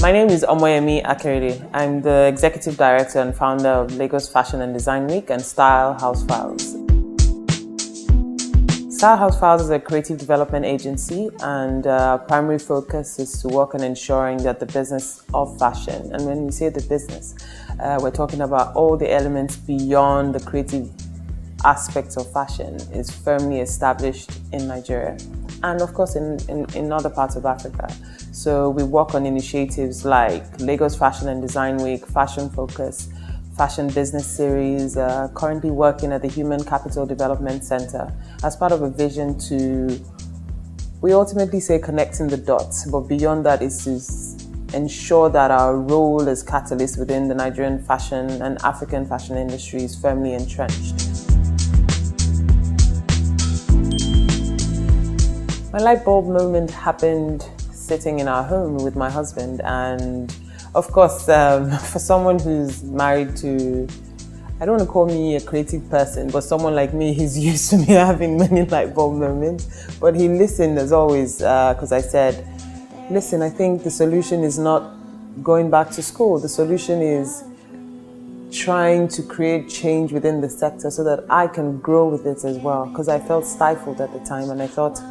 My name is Omoyemi Akerele. I'm the Executive Director and founder of Lagos Fashion and Design Week and Style House Files. Style House Files is a creative development agency, and our primary focus is to work on ensuring that the business of fashion, and when we say the business, we're talking about all the elements beyond the creative aspects of fashion, is firmly established in Nigeria and of course in other parts of Africa. So we work on initiatives like Lagos Fashion and Design Week, Fashion Focus, Fashion Business Series, currently working at the Human Capital Development Center as part of a vision to, we ultimately say connecting the dots, but beyond that is to ensure that our role as catalyst within the Nigerian fashion and African fashion industry is firmly entrenched. My light bulb moment happened sitting in our home with my husband, and of course, for someone who's married to, I don't want to call me a creative person, but someone like me, he's used to me having many light bulb moments. But he listened as always, because I said, listen, I think the solution is not going back to school. The solution is trying to create change within the sector so that I can grow with it as well, because I felt stifled at the time and I thought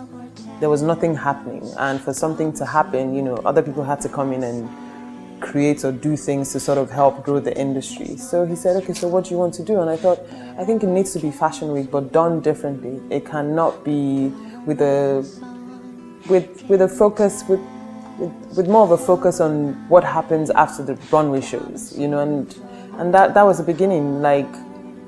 there was nothing happening. And for something to happen, other people had to come in and create or do things to sort of help grow the industry. So he said, okay, so what do you want to do? And I thought, I think it needs to be Fashion Week, but done differently. It cannot be with a focus, with more of a focus on what happens after the runway shows, and that was the beginning.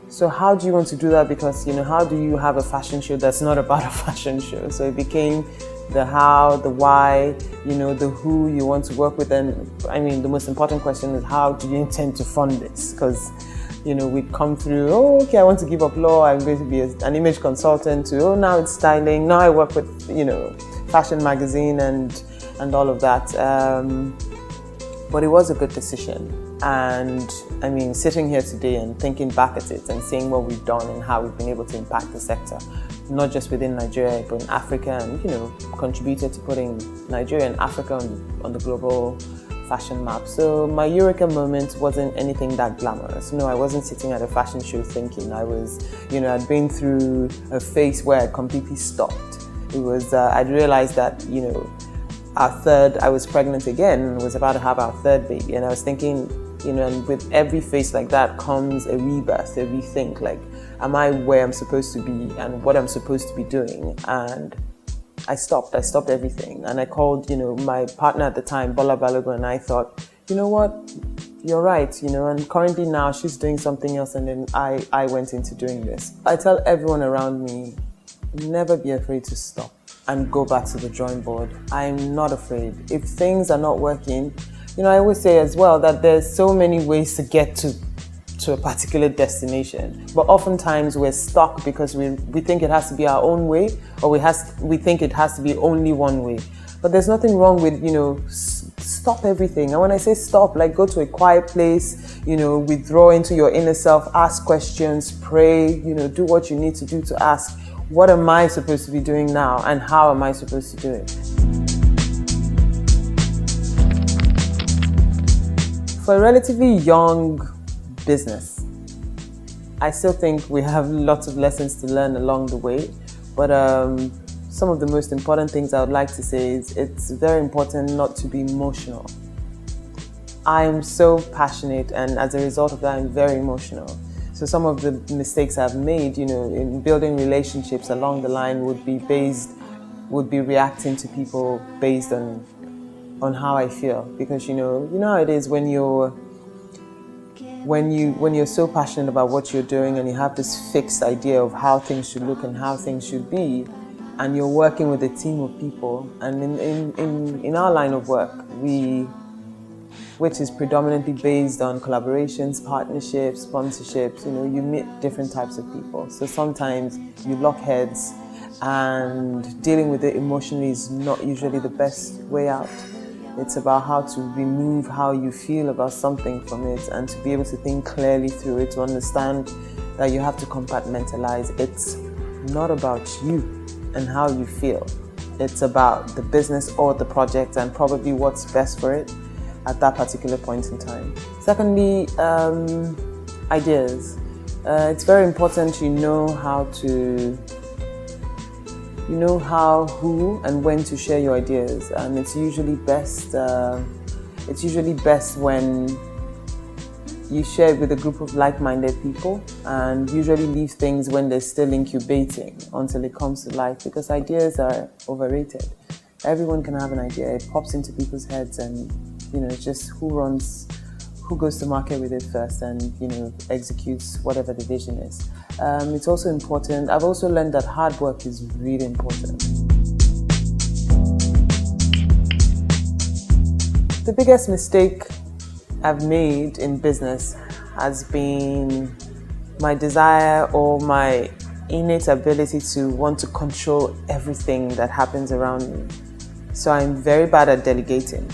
So how do you want to do that? Because, how do you have a fashion show that's not about a fashion show? So it became the how, the why, the who you want to work with. And I mean, the most important question is, how do you intend to fund this? Because, we come through, okay, I want to give up law, I'm going to be an image consultant, to, now it's styling, now I work with, fashion magazine and all of that. But it was a good decision. And I mean, sitting here today and thinking back at it and seeing what we've done and how we've been able to impact the sector, not just within Nigeria, but in Africa, and, contributed to putting Nigeria and Africa on the global fashion map. So my eureka moment wasn't anything that glamorous. No, I wasn't sitting at a fashion show thinking. I was, I'd been through a phase where I completely stopped. It was, I'd realized that, I was pregnant again and was about to have our third baby. And I was thinking, and with every phase like that comes a rebirth, a rethink, am I where I'm supposed to be and what I'm supposed to be doing? And I stopped everything. And I called, my partner at the time, Bola Balogun, and I thought, you know what, you're right, and currently now she's doing something else, and then I went into doing this. I tell everyone around me, never be afraid to stop and go back to the drawing board. I'm not afraid. If things are not working, I always say as well that there's so many ways to get to a particular destination, but oftentimes we're stuck because we think it has to be our own way, or we think it has to be only one way. But there's nothing wrong with, stop everything. And when I say stop, go to a quiet place, withdraw into your inner self, ask questions, pray, do what you need to do to ask, what am I supposed to be doing now, and how am I supposed to do it? For a relatively young business, I still think we have lots of lessons to learn along the way, but some of the most important things I would like to say is it's very important not to be emotional. I'm so passionate, and as a result of that, I'm very emotional. So some of the mistakes I've made, in building relationships along the line would be reacting to people based on how I feel. Because you know how it is when you're so passionate about what you're doing and you have this fixed idea of how things should look and how things should be, and you're working with a team of people. And in our line of work, which is predominantly based on collaborations, partnerships, sponsorships, you meet different types of people. So sometimes you lock heads, and dealing with it emotionally is not usually the best way out. It's about how to remove how you feel about something from it and to be able to think clearly through it, to understand that you have to compartmentalize. It's not about you and how you feel. It's about the business or the project and probably what's best for it. at that particular point in time. Secondly, ideas. It's very important you know how, who, and when to share your ideas, and it's usually best. When you share it with a group of like-minded people, and usually leave things when they're still incubating until it comes to life, because ideas are overrated. Everyone can have an idea. It pops into people's heads, and it's just who goes to market with it first and executes whatever the vision is. It's also important. I've also learned that hard work is really important. The biggest mistake I've made in business has been my desire or my innate ability to want to control everything that happens around me. So I'm very bad at delegating.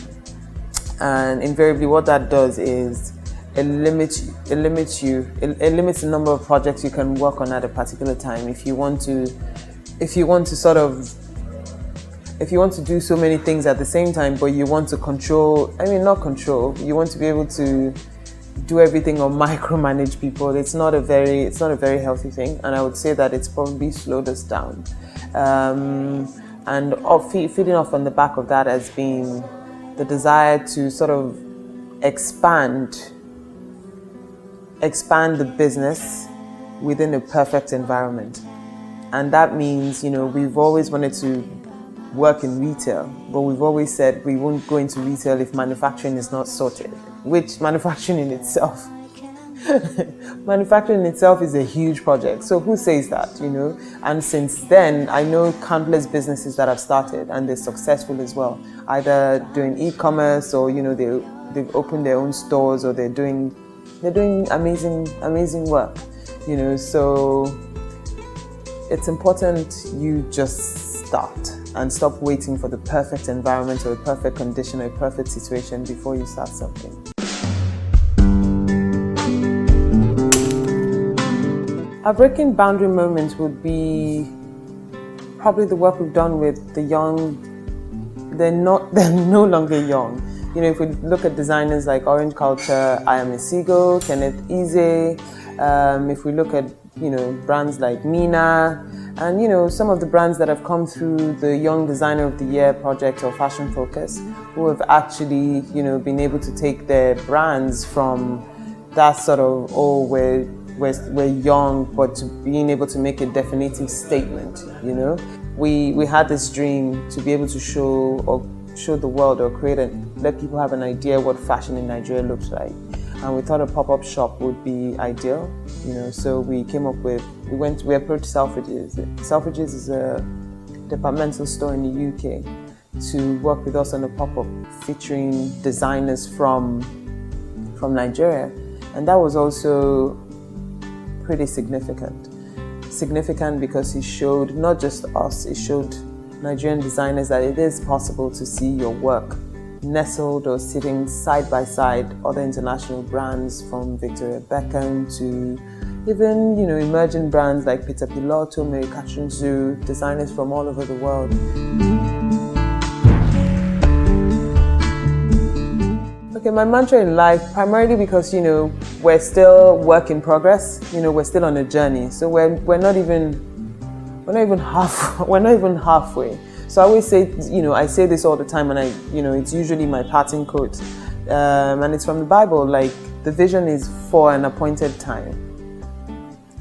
And invariably what that does is it limits the number of projects you can work on at a particular time. If you want to do so many things at the same time, but you want to you want to be able to do everything or micromanage people, it's not a very healthy thing. And I would say that it's probably slowed us down. And feeding off on the back of that has been the desire to sort of expand the business within a perfect environment. And that means, we've always wanted to work in retail, but we've always said we won't go into retail if manufacturing is not sorted, which manufacturing in itself is a huge project. So who says that, And since then, I know countless businesses that have started and they're successful as well, either doing e-commerce or, they've opened their own stores, or they're doing amazing work, So it's important you just start and stop waiting for the perfect environment or a perfect condition or a perfect situation before you start something. Our breaking boundary moment would be probably the work we've done with the young. They're no longer young. If we look at designers like Orange Culture, I Am a Seagull, Kenneth Eze, if we look at brands like Mina, and some of the brands that have come through the Young Designer of the Year project or Fashion Focus, who have actually been able to take their brands from that sort of we're young, but to being able to make a definitive statement. We had this dream to be able to show the world or let people have an idea what fashion in Nigeria looks like. And we thought a pop-up shop would be ideal, so we approached Selfridges. Selfridges is a departmental store in the UK to work with us on a pop-up featuring designers from Nigeria. And that was also pretty significant. Significant because it showed not just us, it showed Nigerian designers that it is possible to see your work nestled or sitting side by side other international brands, from Victoria Beckham to even emerging brands like Peter Pilotto, Mary Catherine Zhu, designers from all over the world. Okay, my mantra in life, primarily because we're still work in progress. We're still on a journey, so we're not even halfway. So I always say, I say this all the time, and it's usually my parting quote, and it's from the Bible. Like, the vision is for an appointed time.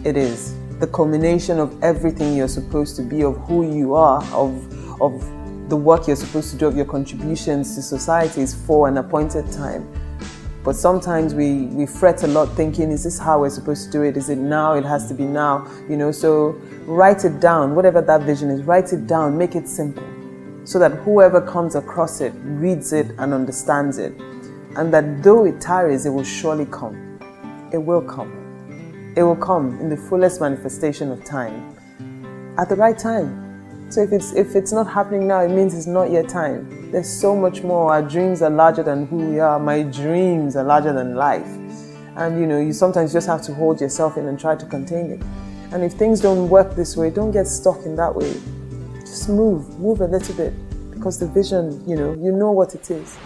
It is the culmination of everything you're supposed to be, of who you are, of the work you're supposed to do, of your contributions to society is for an appointed time. But sometimes we fret a lot thinking, is this how we're supposed to do it? Is it now? It has to be now. So write it down, whatever that vision is, write it down, make it simple, so that whoever comes across it, reads it and understands it. And that though it tarries, it will surely come. It will come. It will come in the fullest manifestation of time, at the right time. So if it's not happening now, it means it's not yet time. There's so much more. Our dreams are larger than who we are. My dreams are larger than life. And you sometimes just have to hold yourself in and try to contain it. And if things don't work this way, don't get stuck in that way. Just move a little bit, because the vision, you know what it is.